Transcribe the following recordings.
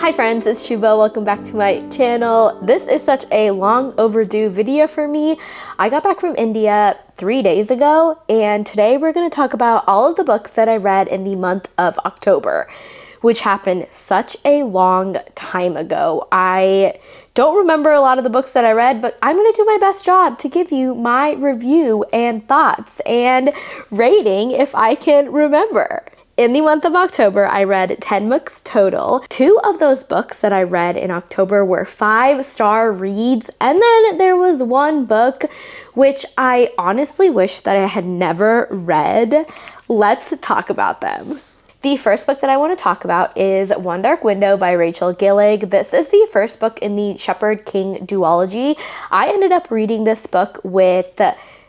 Hi friends, it's Shuba. Welcome back to my channel. This is such a long overdue video for me. I got back from India 3 days ago, and today we're going to talk about all of the books that I read in the month of October, which happened such a long time ago. I don't remember a lot of the books that I read, but I'm going to do my best job to give you my review and thoughts and rating if I can remember. In the month of October, I read 10 books total. 2 of those books that I read in October were 5-star reads, and then there was one book which I honestly wish that I had never read. Let's talk about them. The first book that I want to talk about is One Dark Window by Rachel Gillig. This is the first book in the Shepherd King duology. I ended up reading this book with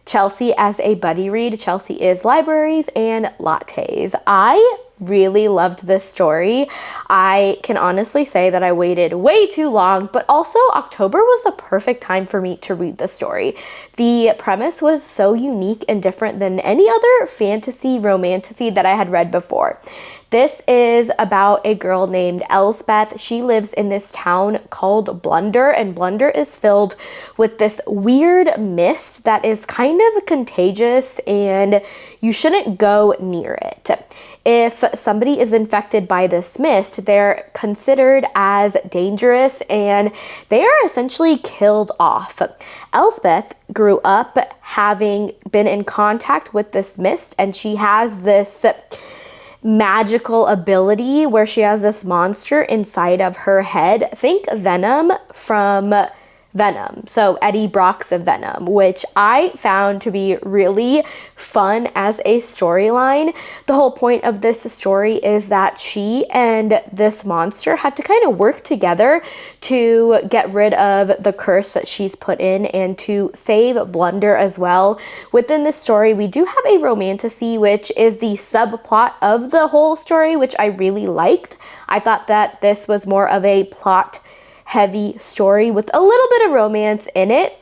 Chelsea as a buddy read. Chelsea is libraries and lattes. I really loved this story. I can honestly say that I waited way too long, but also October was the perfect time for me to read the story. The premise was so unique and different than any other fantasy romantasy that I had read before. This is about a girl named Elspeth. She lives in this town called Blunder, and Blunder is filled with this weird mist that is kind of contagious, and you shouldn't go near it. If somebody is infected by this mist, they're considered as dangerous and they are essentially killed off. Elspeth grew up having been in contact with this mist, and she has this magical ability where she has this monster inside of her head. Think Venom from Venom. So Eddie Brock's Venom, which I found to be really fun as a storyline. The whole point of this story is that she and this monster have to kind of work together to get rid of the curse that she's put in and to save Blunder as well. Within this story, we do have a romantasy, which is the subplot of the whole story, which I really liked. I thought that this was more of a plot heavy story with a little bit of romance in it,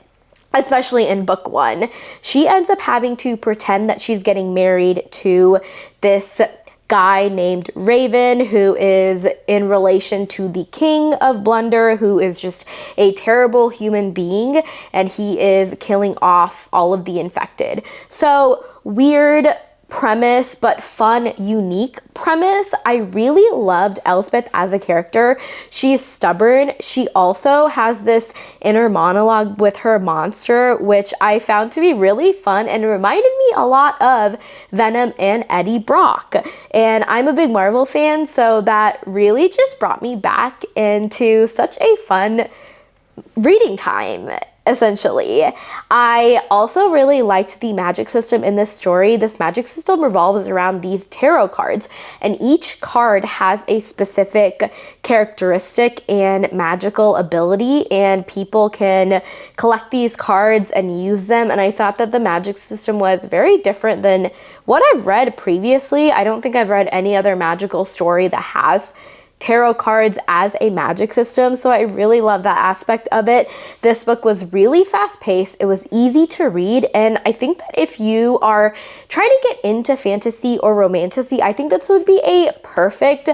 especially in book 1. She ends up having to pretend that she's getting married to this guy named Raven, who is in relation to the king of Blunder, who is just a terrible human being, and he is killing off all of the infected. So weird premise, but fun, unique premise. I really loved Elspeth as a character. She's stubborn. She also has this inner monologue with her monster, which I found to be really fun and reminded me a lot of Venom and Eddie Brock. And I'm a big Marvel fan, so that really just brought me back into such a fun reading time. Essentially, I also really liked the magic system in this story. This magic system revolves around these tarot cards, and each card has a specific characteristic and magical ability, and people can collect these cards and use them. And I thought that the magic system was very different than what I've read previously. I don't think I've read any other magical story that has tarot cards as a magic system, so I really love that aspect of it. This book was really fast-paced, it was easy to read, and I think that if you are trying to get into fantasy or romantasy, I think this would be a perfect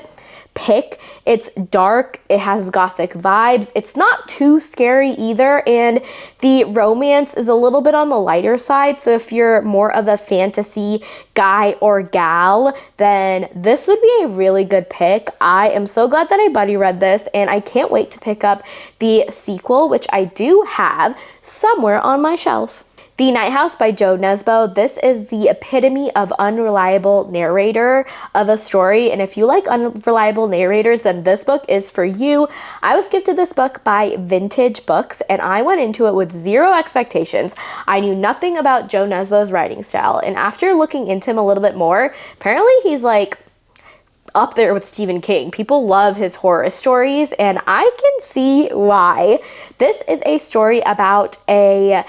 pick. It's dark, it has gothic vibes, it's not too scary either, and the romance is a little bit on the lighter side, so if you're more of a fantasy guy or gal, then this would be a really good pick. I am so glad that I buddy read this, and I can't wait to pick up the sequel, which I do have somewhere on my shelf. The Night House by Jo Nesbo. This is the epitome of unreliable narrator of a story, and if you like unreliable narrators, then this book is for you. I was gifted this book by Vintage Books, and I went into it with zero expectations. I knew nothing about Jo Nesbo's writing style, and after looking into him a little bit more, apparently he's like up there with Stephen King. People love his horror stories, and I can see why. This is a story about a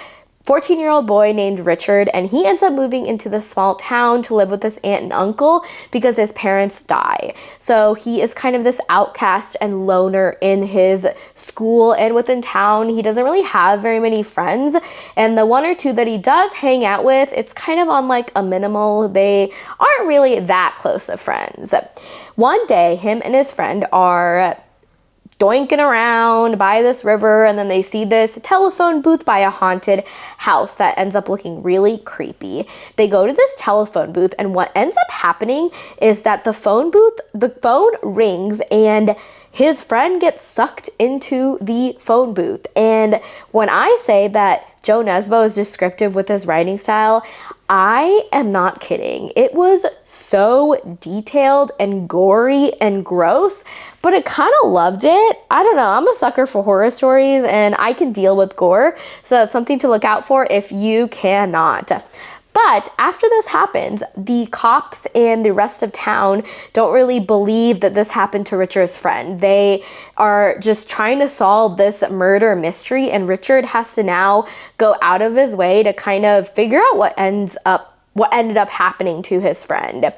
14-year-old boy named Richard, and he ends up moving into this small town to live with his aunt and uncle because his parents die. So he is kind of this outcast and loner in his school and within town. He doesn't really have very many friends, and the one or two that he does hang out with, it's kind of on like a minimal. They aren't really that close of friends. One day, him and his friend are doinking around by this river, and then they see this telephone booth by a haunted house that ends up looking really creepy. They go to this telephone booth, and what ends up happening is that the phone rings, and his friend gets sucked into the phone booth. And when I say that Joe Nesbo is descriptive with his writing style, I am not kidding. It was so detailed and gory and gross, but I kind of loved it. I don't know, I'm a sucker for horror stories and I can deal with gore, so that's something to look out for if you cannot. But after this happens, the cops and the rest of town don't really believe that this happened to Richard's friend. They are just trying to solve this murder mystery, and Richard has to now go out of his way to kind of figure out what ended up happening to his friend.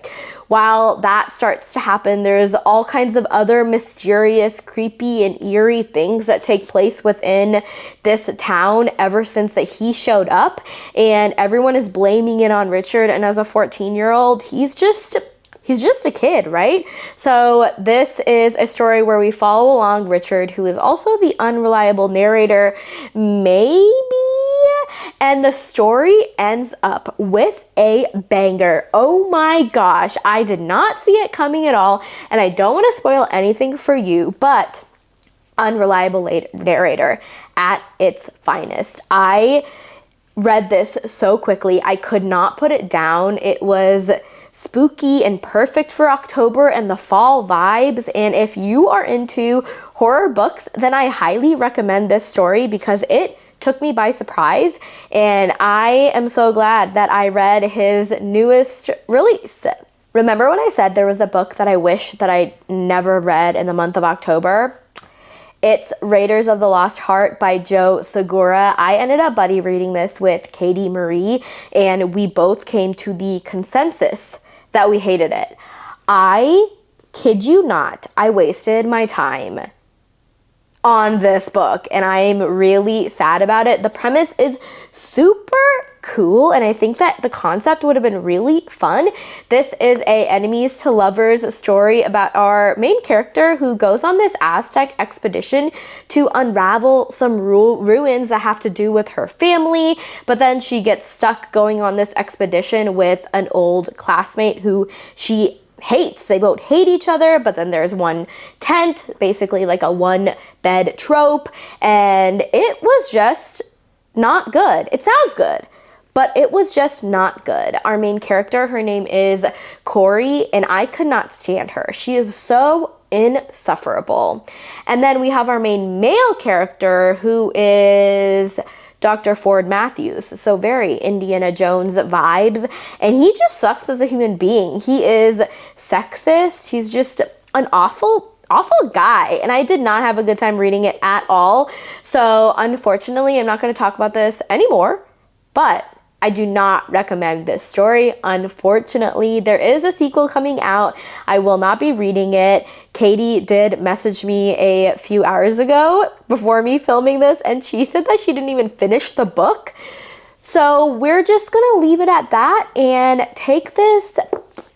While that starts to happen, there's all kinds of other mysterious, creepy, and eerie things that take place within this town ever since that he showed up, and everyone is blaming it on Richard, and as a 14-year-old, he's just a kid, right? So this is a story where we follow along Richard, who is also the unreliable narrator, maybe? And the story ends up with a banger. Oh my gosh, I did not see it coming at all, and I don't want to spoil anything for you, but unreliable narrator at its finest. I read this so quickly, I could not put it down. It was spooky and perfect for October and the fall vibes, and if you are into horror books, then I highly recommend this story because it took me by surprise, and I am so glad that I read his newest release. Remember when I said there was a book that I wish that I never read in the month of October? It's Raiders of the Lost Heart by Joe Segura. I ended up buddy reading this with Katie Marie, and we both came to the consensus that we hated it. I kid you not, I wasted my time on this book, and I'm really sad about it. The premise is super cool, and I think that the concept would have been really fun. This is a enemies to lovers story about our main character who goes on this Aztec expedition to unravel some ruins that have to do with her family, but then she gets stuck going on this expedition with an old classmate who she hates. They both hate each other, but then there's one tent, basically like a one bed trope, and it was just not good. It sounds good, but it was just not good. Our main character, her name is Corey, and I could not stand her. She is so insufferable. And then we have our main male character, who is Dr. Ford Matthews, so very Indiana Jones vibes, and he just sucks as a human being. He is sexist. He's just an awful guy, and I did not have a good time reading it at all. So unfortunately, I'm not going to talk about this anymore, but I do not recommend this story. Unfortunately, there is a sequel coming out. I will not be reading it. Katie did message me a few hours ago before me filming this, and she said that she didn't even finish the book. So we're just gonna leave it at that and take this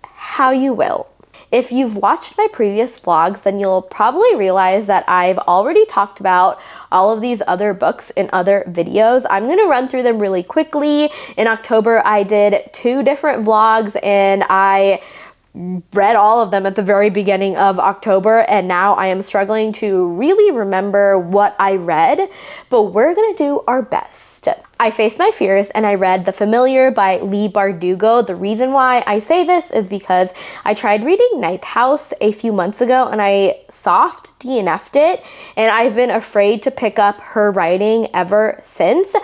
how you will. If you've watched my previous vlogs, then you'll probably realize that I've already talked about all of these other books in other videos. I'm gonna run through them really quickly. In October, I did 2 different vlogs, and I read all of them at the very beginning of October, and now I am struggling to really remember what I read, but we're gonna do our best. I faced my fears and I read The Familiar by Leigh Bardugo. The reason why I say this is because I tried reading Ninth House a few months ago and I soft DNF'd it, and I've been afraid to pick up her writing ever since.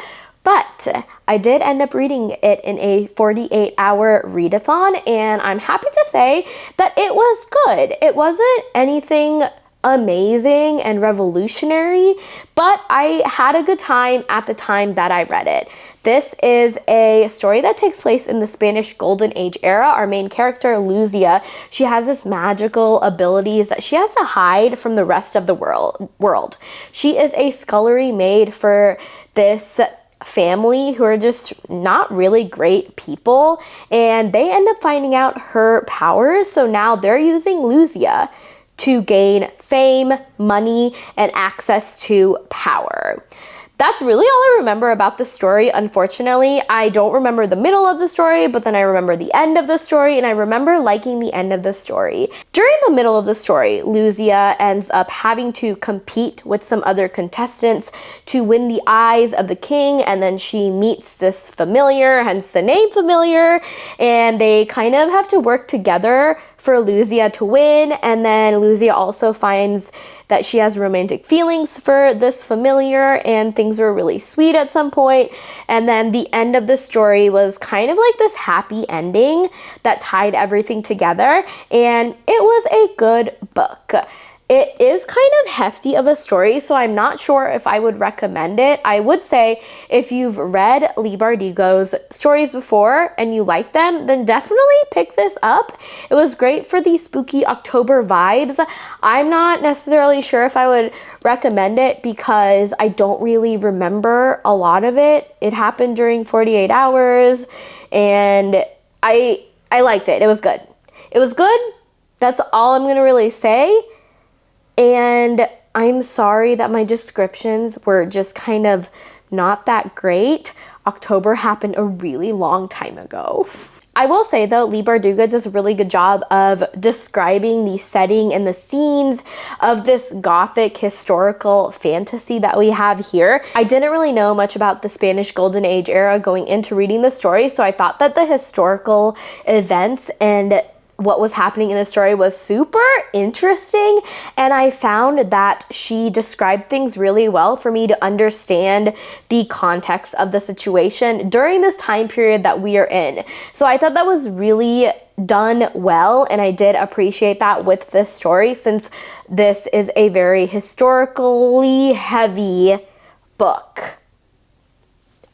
But I did end up reading it in a 48-hour readathon, and I'm happy to say that it was good. It wasn't anything amazing and revolutionary, but I had a good time at the time that I read it. This is a story that takes place in the Spanish Golden Age era. Our main character, Luzia, she has this magical abilities that she has to hide from the rest of the world. She is a scullery maid for this family who are just not really great people, and they end up finding out her powers, so now they're using Luzia to gain fame, money, and access to power. That's really all I remember about the story, unfortunately. I don't remember the middle of the story, but then I remember the end of the story, and I remember liking the end of the story. During the middle of the story, Luzia ends up having to compete with some other contestants to win the eyes of the king, and then she meets this familiar, hence the name Familiar, and they kind of have to work together for Luzia to win, and then Luzia also finds that she has romantic feelings for this Familiar, and things were really sweet at some point. And then the end of the story was kind of like this happy ending that tied everything together, and it was a good book. It is kind of hefty of a story, so I'm not sure if I would recommend it. I would say if you've read Leigh Bardugo's stories before and you like them, then definitely pick this up. It was great for the spooky October vibes. I'm not necessarily sure if I would recommend it because I don't really remember a lot of it. It happened during 48 hours, and I liked it. It was good. It was good. That's all I'm gonna really say. And I'm sorry that my descriptions were just kind of not that great. October happened a really long time ago. I will say though, Leigh Bardugo does a really good job of describing the setting and the scenes of this gothic historical fantasy that we have here. I didn't really know much about the Spanish Golden Age era going into reading the story, so I thought that the historical events and what was happening in the story was super interesting, and I found that she described things really well for me to understand the context of the situation during this time period that we are in. So I thought that was really done well, and I did appreciate that with this story since this is a very historically heavy book.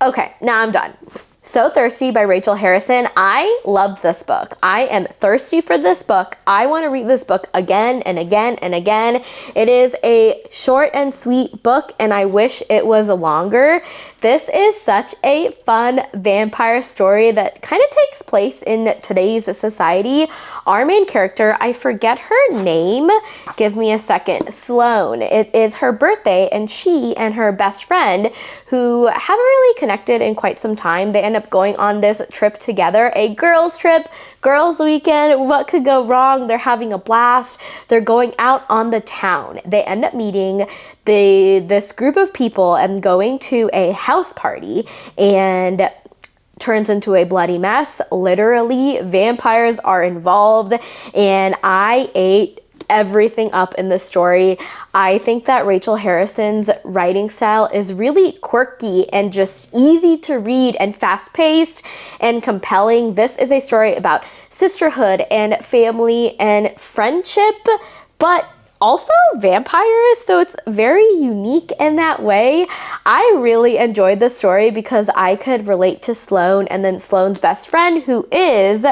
Okay, now I'm done. So Thirsty by Rachel Harrison. I loved this book. I am thirsty for this book. I want to read this book again and again and again. It is a short and sweet book, and I wish it was longer. This is such a fun vampire story that kind of takes place in today's society. Our main character, I forget her name. Give me a second. Sloane. It is her birthday, and she and her best friend, who haven't really connected in quite some time, they end up going on this trip together, a girls trip, girls weekend. What could go wrong? They're having a blast. They're going out on the town. They end up meeting this group of people and going to a house party, and turns into a bloody mess. Literally, vampires are involved, and I ate everything up in the story. I think that Rachel Harrison's writing style is really quirky and just easy to read and fast-paced and compelling. This is a story about sisterhood and family and friendship, but also vampires, so it's very unique in that way. I really enjoyed the story because I could relate to Sloane and then Sloane's best friend, who is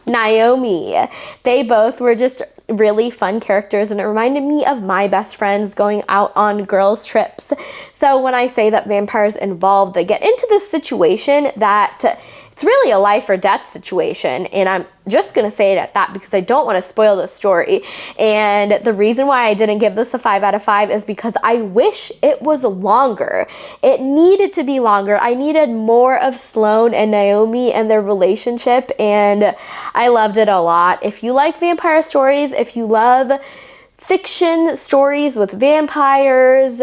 Naomi. They both were just really fun characters, and it reminded me of my best friends going out on girls trips. So when I say that vampires involved, they get into this situation that it's really a life or death situation, and I'm just gonna say it at that because I don't want to spoil the story. And the reason why I didn't give this a 5 out of 5 is because I wish it was longer. It needed to be longer. I needed more of Sloane and Naomi and their relationship, and I loved it a lot. If you like vampire stories, if you love fiction stories with vampires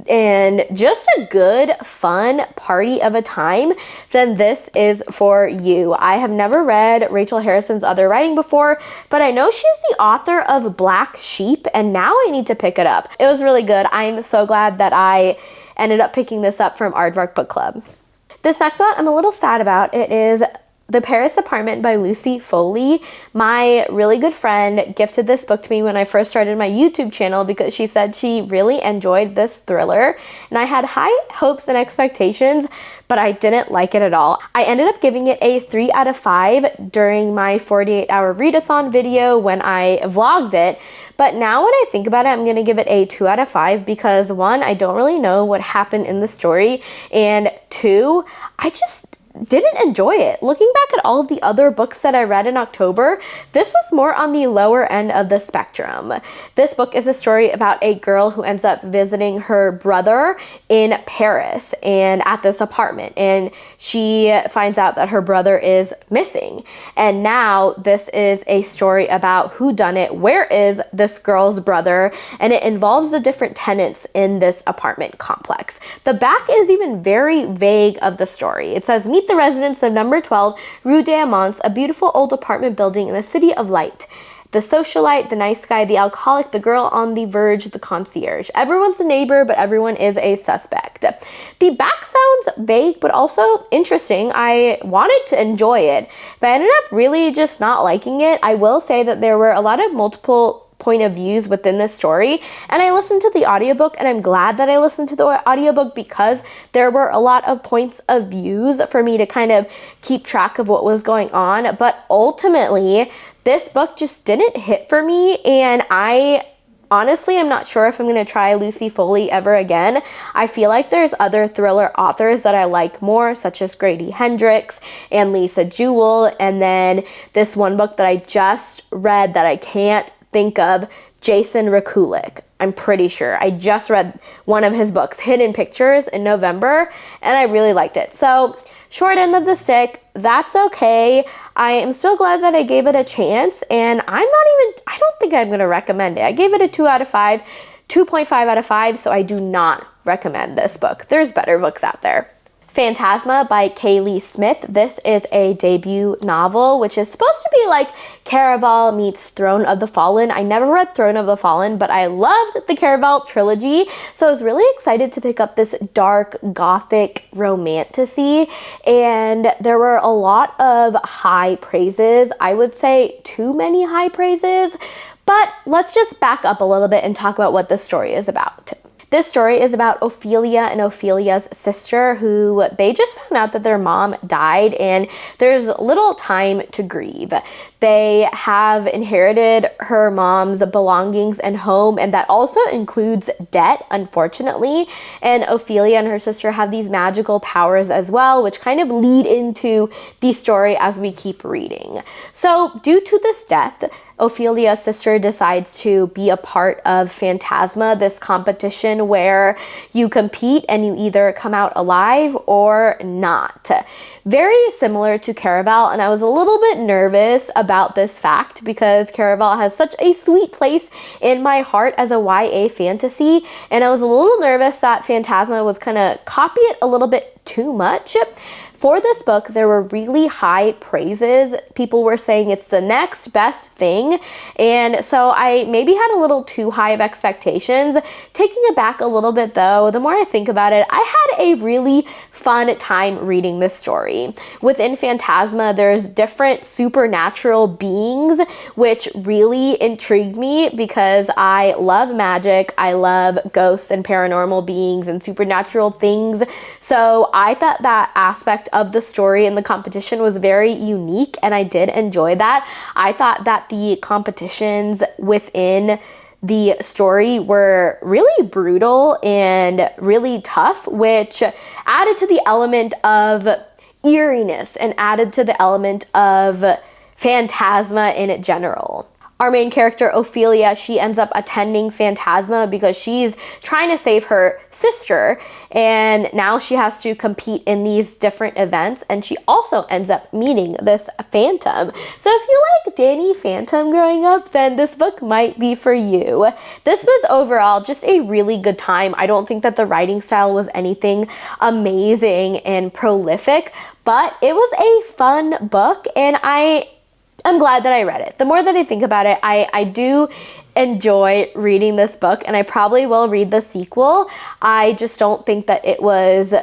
and just a good fun party of a time, then this is for you. I have never read Rachel Harrison's other writing before, but I know she's the author of Black Sheep, and now I need to pick it up. It was really good. I'm so glad that I ended up picking this up from Aardvark Book Club. This next one I'm a little sad about. It is The Paris Apartment by Lucy Foley. My really good friend gifted this book to me when I first started my YouTube channel because she said she really enjoyed this thriller, and I had high hopes and expectations, but I didn't like it at all. I ended up giving it a 3 out of 5 during my 48-hour readathon video when I vlogged it, but now when I think about it, I'm gonna give it a 2 out of 5 because 1, I don't really know what happened in the story, and 2, I just didn't enjoy it. Looking back at all of the other books that I read in October, this was more on the lower end of the spectrum. This book is a story about a girl who ends up visiting her brother in Paris and at this apartment, and she finds out that her brother is missing. And now this is a story about who done it, where is this girl's brother, and it involves the different tenants in this apartment complex. The back is even very vague of the story. It says, meet the residents of number 12 Rue d'Amance, a beautiful old apartment building in the city of light. The socialite, the nice guy, the alcoholic, the girl on the verge, the concierge. Everyone's a neighbor, but everyone is a suspect. The back sounds vague, but also interesting. I wanted to enjoy it, but I ended up really just not liking it. I will say that there were a lot of multiple point of views within this story, and I listened to the audiobook, and I'm glad that I listened to the audiobook because there were a lot of points of views for me to kind of keep track of what was going on. But ultimately, this book just didn't hit for me, and I honestly am not sure if I'm going to try Lucy Foley ever again. I feel like there's other thriller authors that I like more, such as Grady Hendrix and Lisa Jewell, and then this one book that I just read that I can't think of, Jason Rekulik. I'm pretty sure. I just read one of his books, Hidden Pictures, in November, and I really liked it. So, short end of the stick, that's okay. I am still glad that I gave it a chance, and I don't think I'm going to recommend it. I gave it a 2 out of 5, 2.5 out of 5, so I do not recommend this book. There's better books out there. Phantasma by Kaylie Smith. This is a debut novel, which is supposed to be like Caraval meets Throne of the Fallen. I never read Throne of the Fallen, but I loved the Caraval trilogy, so I was really excited to pick up this dark gothic romantasy, and there were a lot of high praises. I would say too many high praises, but let's just back up a little bit and talk about what this story is about. This story is about Ophelia and Ophelia's sister, who they just found out that their mom died, and there's little time to grieve. They have inherited her mom's belongings and home, and that also includes debt, unfortunately. And Ophelia and her sister have these magical powers as well, which kind of lead into the story as we keep reading. So due to this death, Ophelia's sister decides to be a part of Phantasma, this competition where you compete and you either come out alive or not. Very similar to Caraval, and I was a little bit nervous about this fact because Caraval has such a sweet place in my heart as a YA fantasy, and I was a little nervous that Phantasma was gonna copy it a little bit too much. For this book, there were really high praises. People were saying it's the next best thing, and so I maybe had a little too high of expectations. Taking it back a little bit though, the more I think about it, I had a really fun time reading this story. Within Phantasma, there's different supernatural beings, which really intrigued me because I love magic, I love ghosts and paranormal beings and supernatural things, so I thought that aspect of the story and the competition was very unique, and I did enjoy that. I thought that the competitions within the story were really brutal and really tough, which added to the element of eeriness and added to the element of phantasma in general. Our main character, Ophelia, she ends up attending Phantasma because she's trying to save her sister, and now she has to compete in these different events, and she also ends up meeting this phantom. So if you like Danny Phantom growing up, then this book might be for you. This was overall just a really good time. I don't think that the writing style was anything amazing and prolific, but it was a fun book, and I'm glad that I read it. The more that I think about it, I do enjoy reading this book, and I probably will read the sequel. I just don't think that it was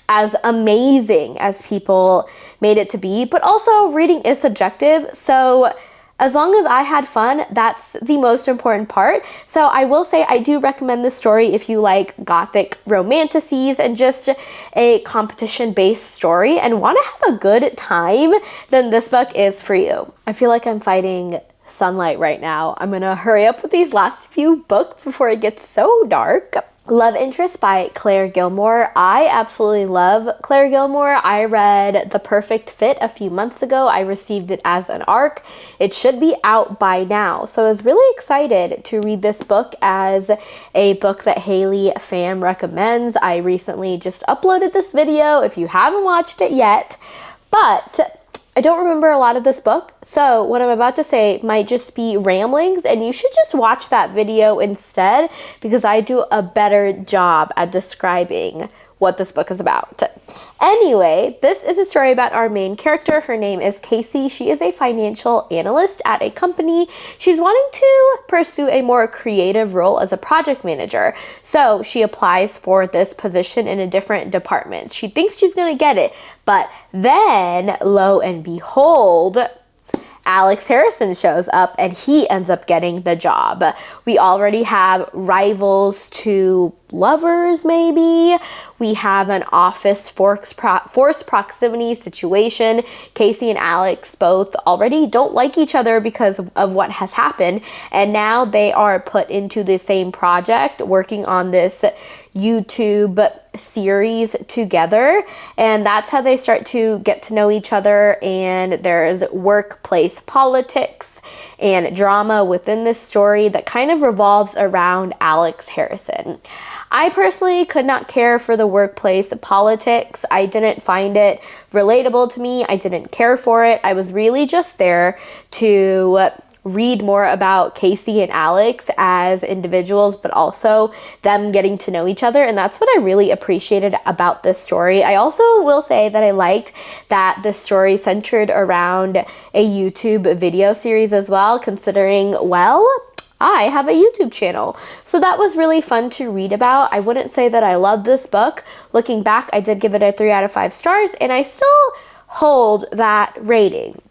as amazing as people made it to be, but also reading is subjective, so as long as I had fun, that's the most important part. So I will say I do recommend this story if you like gothic romantasies and just a competition-based story and want to have a good time, then this book is for you. I feel like I'm fighting sunlight right now. I'm gonna hurry up with these last few books before it gets so dark. Love Interest by Clare Gilmore. I absolutely love Clare Gilmore. I read The Perfect Fit a few months ago. I received it as an ARC. It should be out by now. So I was really excited to read this book as a book that Haley fam recommends. I recently just uploaded this video if you haven't watched it yet, but I don't remember a lot of this book, so what I'm about to say might just be ramblings, and you should just watch that video instead because I do a better job at describing what this book is about. Anyway, this is a story about our main character. Her name is Casey. She is a financial analyst at a company. She's wanting to pursue a more creative role as a project manager. So she applies for this position in a different department. She thinks she's going to get it, but then lo and behold, Alex Harrison shows up and he ends up getting the job. We already have rivals to lovers, maybe. We have an office forced proximity situation. Casey and Alex both already don't like each other because of what has happened, and now they are put into the same project working on this YouTube series together, and that's how they start to get to know each other. And there's workplace politics and drama within this story that kind of revolves around Alex Harrison. I personally could not care for the workplace politics. I didn't find it relatable to me. I didn't care for it. I was really just there to read more about Casey and Alex as individuals, but also them getting to know each other. And that's what I really appreciated about this story. I also will say that I liked that this story centered around a YouTube video series as well, considering, well, I have a YouTube channel. So that was really fun to read about. I wouldn't say that I loved this book. Looking back, I did give it a 3 out of 5 stars, and I still hold that rating.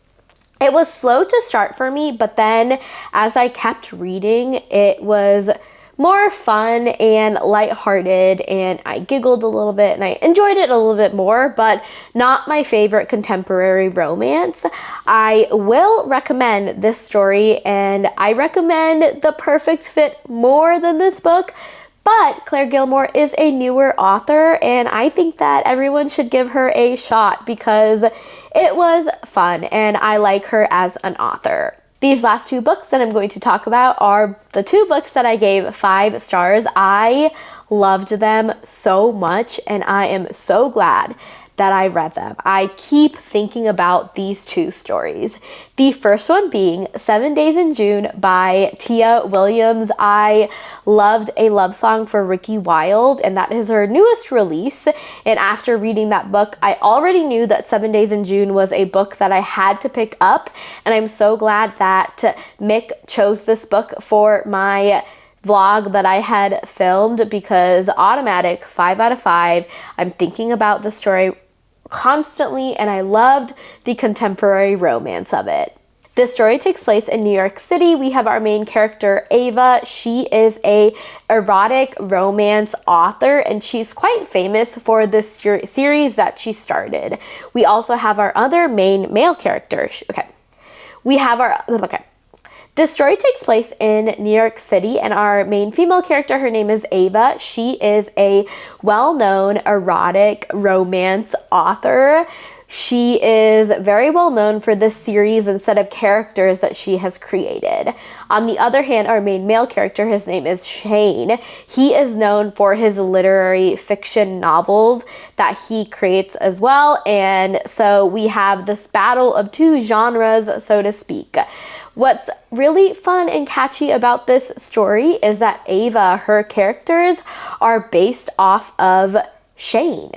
It was slow to start for me, but then as I kept reading, it was more fun and lighthearted, and I giggled a little bit and I enjoyed it a little bit more, but not my favorite contemporary romance. I will recommend this story, and I recommend The Perfect Fit more than this book. But Clare Gilmore is a newer author, and I think that everyone should give her a shot because it was fun and I like her as an author. These last 2 books that I'm going to talk about are the 2 books that I gave 5 stars. I loved them so much, and I am so glad that I read them. I keep thinking about these 2 stories. The first one being 7 Days in June by Tia Williams. I loved A Love Song for Ricky Wilde, and that is her newest release. And after reading that book, I already knew that 7 Days in June was a book that I had to pick up, and I'm so glad that Mick chose this book for my vlog that I had filmed, because automatic 5 out of 5. I'm thinking about the story constantly, and I loved the contemporary romance of it. This story takes place in New York City. We have our main character, Ava. She is a erotic romance author, and she's quite famous for this series that she started. We also have our other main male character. This story takes place in New York City, and our main female character, her name is Ava. She is a well-known erotic romance author. She is very well known for this series and set of characters that she has created. On the other hand, our main male character, his name is Shane. He is known for his literary fiction novels that he creates as well, and so we have this battle of 2 genres, so to speak. What's really fun and catchy about this story is that Ava, her characters, are based off of Shane.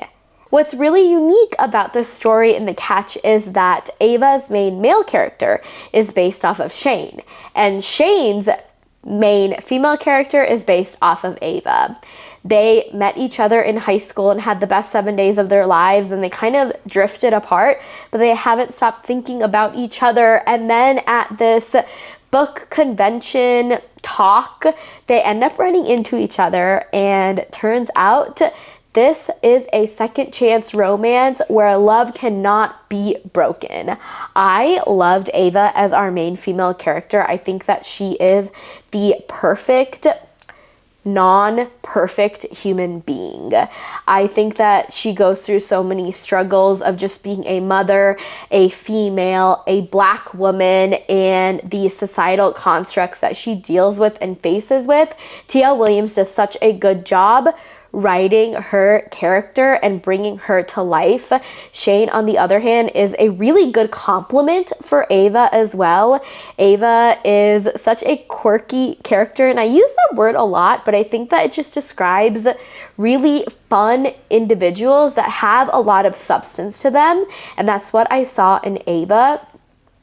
What's really unique about this story and the catch is that Ava's main male character is based off of Shane, and Shane's main female character is based off of Ava. They met each other in high school and had the best 7 days of their lives, and they kind of drifted apart, but they haven't stopped thinking about each other. And then at this book convention talk, they end up running into each other, and turns out this is a second chance romance where love cannot be broken. I loved Ava as our main female character. I think that she is the perfect non-perfect human being. I think that she goes through so many struggles of just being a mother, a female, a Black woman, and the societal constructs that she deals with and faces with. T.L. Williams does such a good job writing her character and bringing her to life. Shane, on the other hand, is a really good compliment for Ava as well. Ava is such a quirky character, and I use that word a lot, but I think that it just describes really fun individuals that have a lot of substance to them, and that's what I saw in Ava.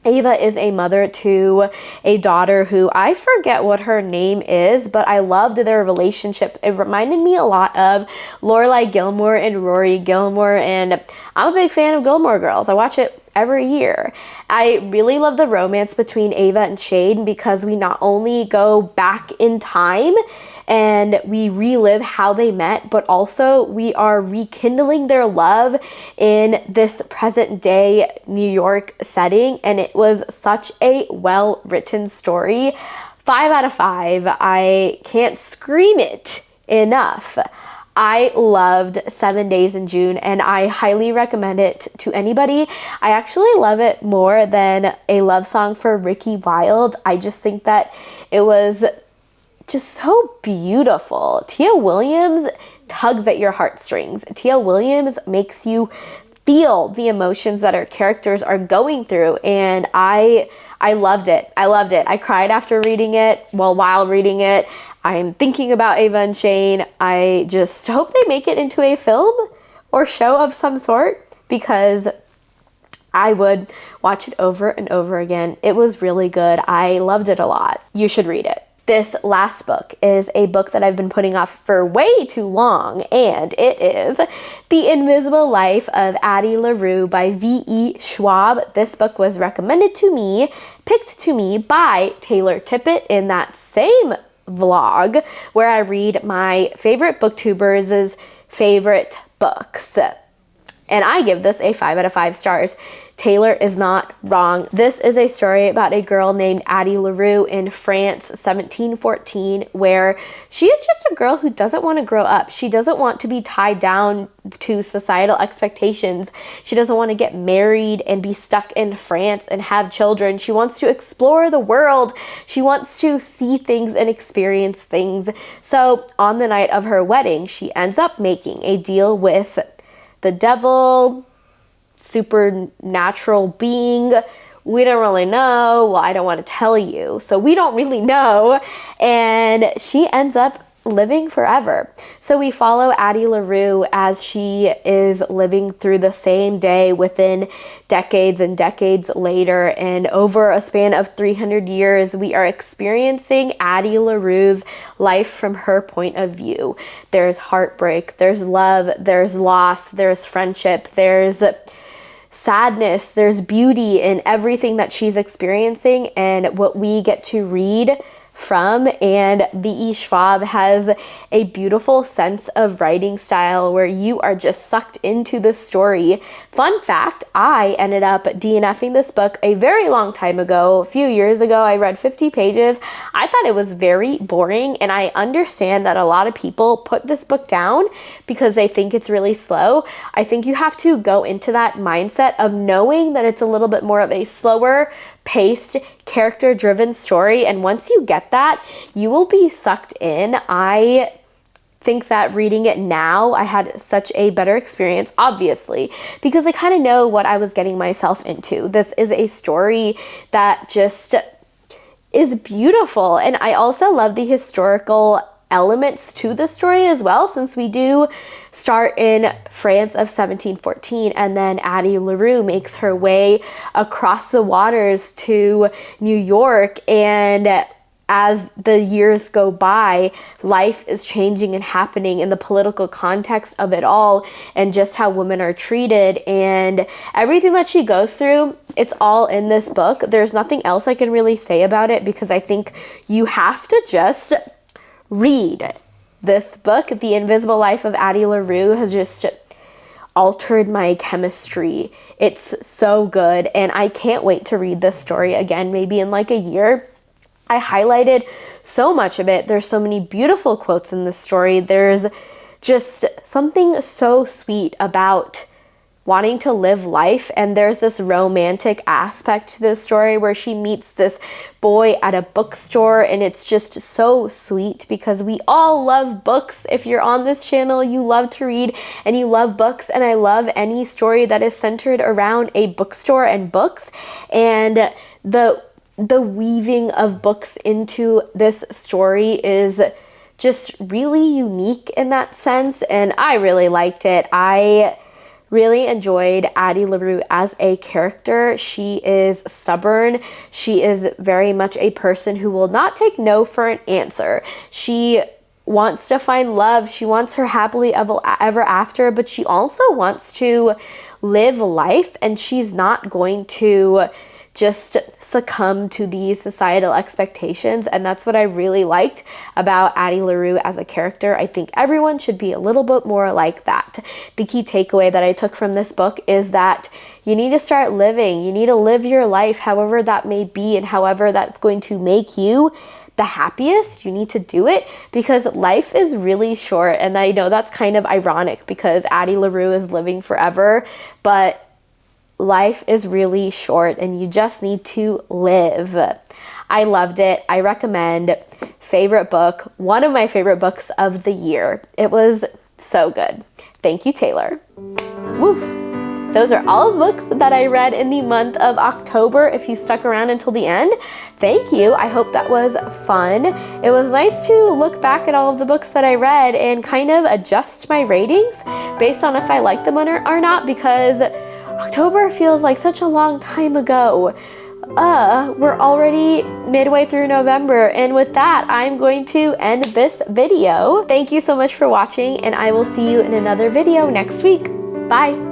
Ava is a mother to a daughter who I forget what her name is, but I loved their relationship. It reminded me a lot of Lorelai Gilmore and Rory Gilmore, and I'm a big fan of Gilmore Girls. I watch it every year. I really love the romance between Ava and Shane because we not only go back in time and we relive how they met, but also we are rekindling their love in this present day New York setting, and it was such a well-written story. 5 out of 5. I can't scream it enough. I loved 7 Days in June, and I highly recommend it to anybody. I actually love it more than A Love Song for Ricky Wilde. I just think that it was just so beautiful. T.L. Williams tugs at your heartstrings. T.L. Williams makes you feel the emotions that our characters are going through, and I loved it. I loved it. I cried after reading it. Well, while reading it, I'm thinking about Ava and Shane. I just hope they make it into a film or show of some sort, because I would watch it over and over again. It was really good. I loved it a lot. You should read it. This last book is a book that I've been putting off for way too long, and it is The Invisible Life of Addie LaRue by V.E. Schwab. This book was recommended to me, picked to me by Taylor Tippett in that same vlog where I read my favorite booktubers' favorite books. And I give this a 5 out of 5 stars. Taylor is not wrong. This is a story about a girl named Addie LaRue in France, 1714, where she is just a girl who doesn't want to grow up. She doesn't want to be tied down to societal expectations. She doesn't want to get married and be stuck in France and have children. She wants to explore the world. She wants to see things and experience things. So on the night of her wedding, she ends up making a deal with the devil, supernatural being. We don't really know. Well, I don't want to tell you. So we don't really know. And she ends up living forever. So we follow Addie LaRue as she is living through the same day within decades and decades later. And over a span of 300 years, we are experiencing Addie LaRue's life from her point of view. There's heartbreak, there's love, there's loss, there's friendship, there's sadness, there's beauty in everything that she's experiencing and what we get to read from. And V.E. Schwab has a beautiful sense of writing style where you are just sucked into the story. Fun fact, I ended up DNFing this book a very long time ago. A few years ago, I read 50 pages. I thought it was very boring, and I understand that a lot of people put this book down because they think it's really slow. I think you have to go into that mindset of knowing that it's a little bit more of a slower paced, character-driven story, and once you get that, you will be sucked in. I think that reading it now, I had such a better experience, obviously, because I kind of know what I was getting myself into. This is a story that just is beautiful, and I also love the historical elements to the story as well, since we do start in France of 1714, and then Addie LaRue makes her way across the waters to New York, and as the years go by, life is changing and happening in the political context of it all, and just how women are treated and everything that she goes through. It's all in this book. There's nothing else I can really say about it, because I think you have to just read this book. The Invisible Life of Addie LaRue has just altered my chemistry. It's so good, and I can't wait to read this story again, maybe in like a year. I highlighted so much of it. There's so many beautiful quotes in this story. There's just something so sweet about wanting to live life, and there's this romantic aspect to this story where she meets this boy at a bookstore, and it's just so sweet because we all love books. If you're on this channel, you love to read and you love books, and I love any story that is centered around a bookstore and books, and the weaving of books into this story is just really unique in that sense, and I really liked it. I really enjoyed Addie LaRue as a character. She is stubborn. She is very much a person who will not take no for an answer. She wants to find love. She wants her happily ever after, but she also wants to live life, and she's not going to just succumb to these societal expectations. And that's what I really liked about Addie LaRue as a character. I think everyone should be a little bit more like that. The key takeaway that I took from this book is that you need to start living. You need to live your life however that may be, and however that's going to make you the happiest. You need to do it because life is really short. And I know that's kind of ironic because Addie LaRue is living forever, but life is really short and you just need to live. I loved it. I recommend. Favorite book, one of my favorite books of the year. It was so good. Thank you, Taylor. Woof. Those are all of the books that I read in the month of October. If you stuck around until the end, thank you. I hope that was fun. It was nice to look back at all of the books that I read and kind of adjust my ratings based on if I liked them or not, because October feels like such a long time ago. We're already midway through November, and with that, I'm going to end this video. Thank you so much for watching, and I will see you in another video next week. Bye.